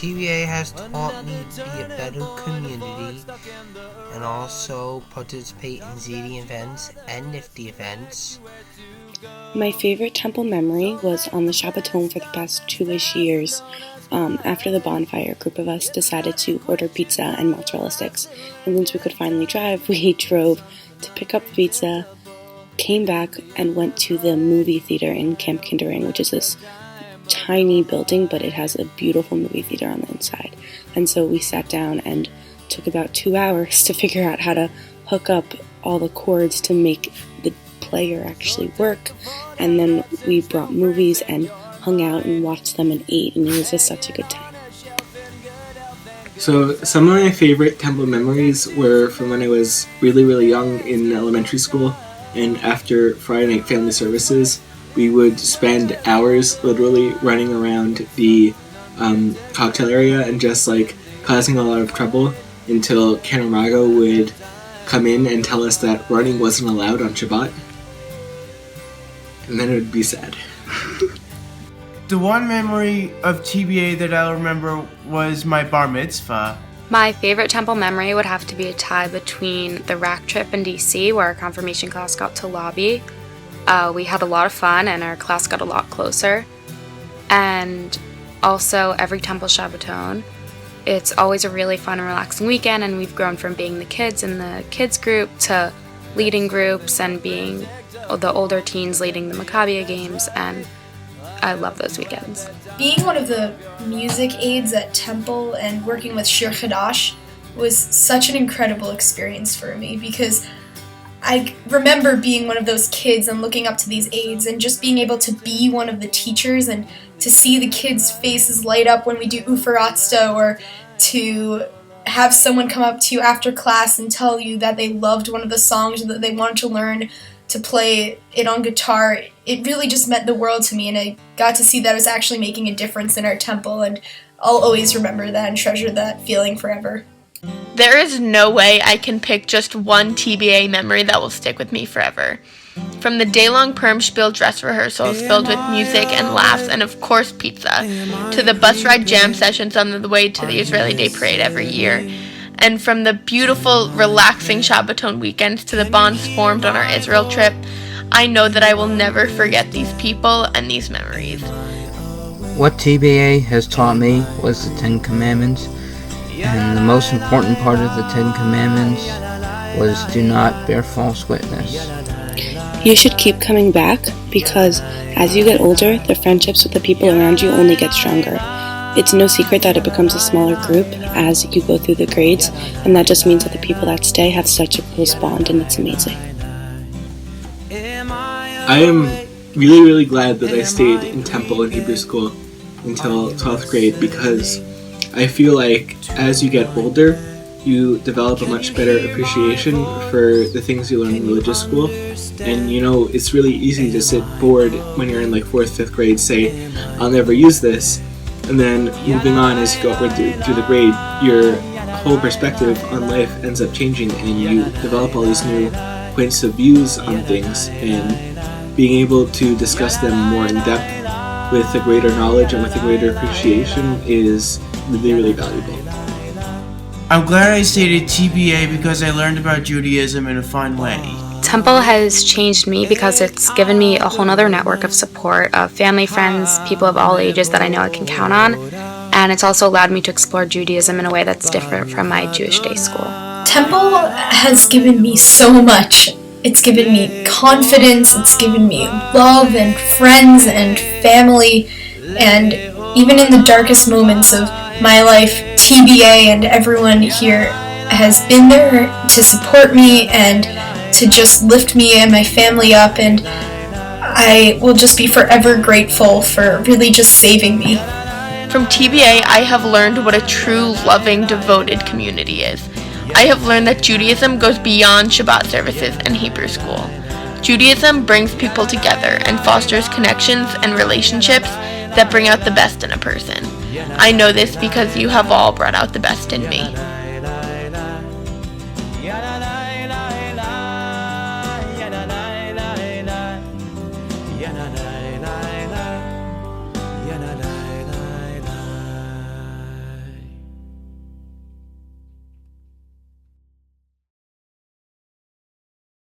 TBA has taught me to be a better community and also participate in ZD events and Nifty events. My favorite temple memory was on the Shabbaton for the past 2-ish years. After the bonfire, a group of us decided to order pizza and mozzarella sticks. And since we could finally drive, we drove to pick up the pizza, came back, and went to the movie theater in Camp Kindering, which is this tiny building, but it has a beautiful movie theater on the inside. And so we sat down and took about 2 hours to figure out how to hook up all the cords to make the player actually work. And then we brought movies and hung out and watched them and ate, and it was just such a good time. So some of my favorite temple memories were from when I was really, really young in elementary school, and after Friday night family services, we would spend hours literally running around the cocktail area and just like causing a lot of trouble until Kanarago would come in and tell us that running wasn't allowed on Shabbat. And then it would be sad. The one memory of TBA that I'll remember was my bar mitzvah. My favorite temple memory would have to be a tie between the rack trip in DC, where our confirmation class got to lobby. We had a lot of fun and our class got a lot closer. And also every temple Shabbaton. It's always a really fun and relaxing weekend, and we've grown from being the kids in the kids group to leading groups and being the older teens leading the Maccabia games, and I love those weekends. Being one of the music aides at Temple and working with Shir Chadash was such an incredible experience for me, because I remember being one of those kids and looking up to these aides and just being able to be one of the teachers and to see the kids' faces light up when we do Ufaratsta, or to have someone come up to you after class and tell you that they loved one of the songs and that they wanted to learn to play it on guitar. It really just meant the world to me, and I got to see that I was actually making a difference in our temple, and I'll always remember that and treasure that feeling forever. There is no way I can pick just one TBA memory that will stick with me forever. From the day-long perm spiel dress rehearsals filled with music and laughs and of course pizza, to the bus ride jam sessions on the way to the Israeli Day Parade every year, and from the beautiful, relaxing Shabbaton weekends to the bonds formed on our Israel trip, I know that I will never forget these people and these memories. What TBA has taught me was the Ten Commandments, and the most important part of the Ten Commandments was do not bear false witness. You should keep coming back, because as you get older, the friendships with the people around you only get stronger. It's no secret that it becomes a smaller group as you go through the grades, and that just means that the people that stay have such a close bond, and it's amazing. I am really, really glad that I stayed in Temple and Hebrew school until 12th grade, because I feel like as you get older, you develop a much better appreciation for the things you learn in religious school. And you know, it's really easy to sit bored when you're in like 4th, 5th grade, say, I'll never use this. And then moving on as you go upward through the grade, your whole perspective on life ends up changing, and you develop all these new points of views on things, and being able to discuss them more in depth with a greater knowledge and with a greater appreciation is really, really valuable. I'm glad I stayed at TBA because I learned about Judaism in a fun way. Temple has changed me because it's given me a whole other network of support, of family, friends, people of all ages that I know I can count on, and it's also allowed me to explore Judaism in a way that's different from my Jewish day school. Temple has given me so much. It's given me confidence, it's given me love and friends and family, and even in the darkest moments of my life, TBA and everyone here has been there to support me and to just lift me and my family up, and I will just be forever grateful for really just saving me. From TBA, I have learned what a true, loving, devoted community is. I have learned that Judaism goes beyond Shabbat services and Hebrew school. Judaism brings people together and fosters connections and relationships that bring out the best in a person. I know this because you have all brought out the best in me.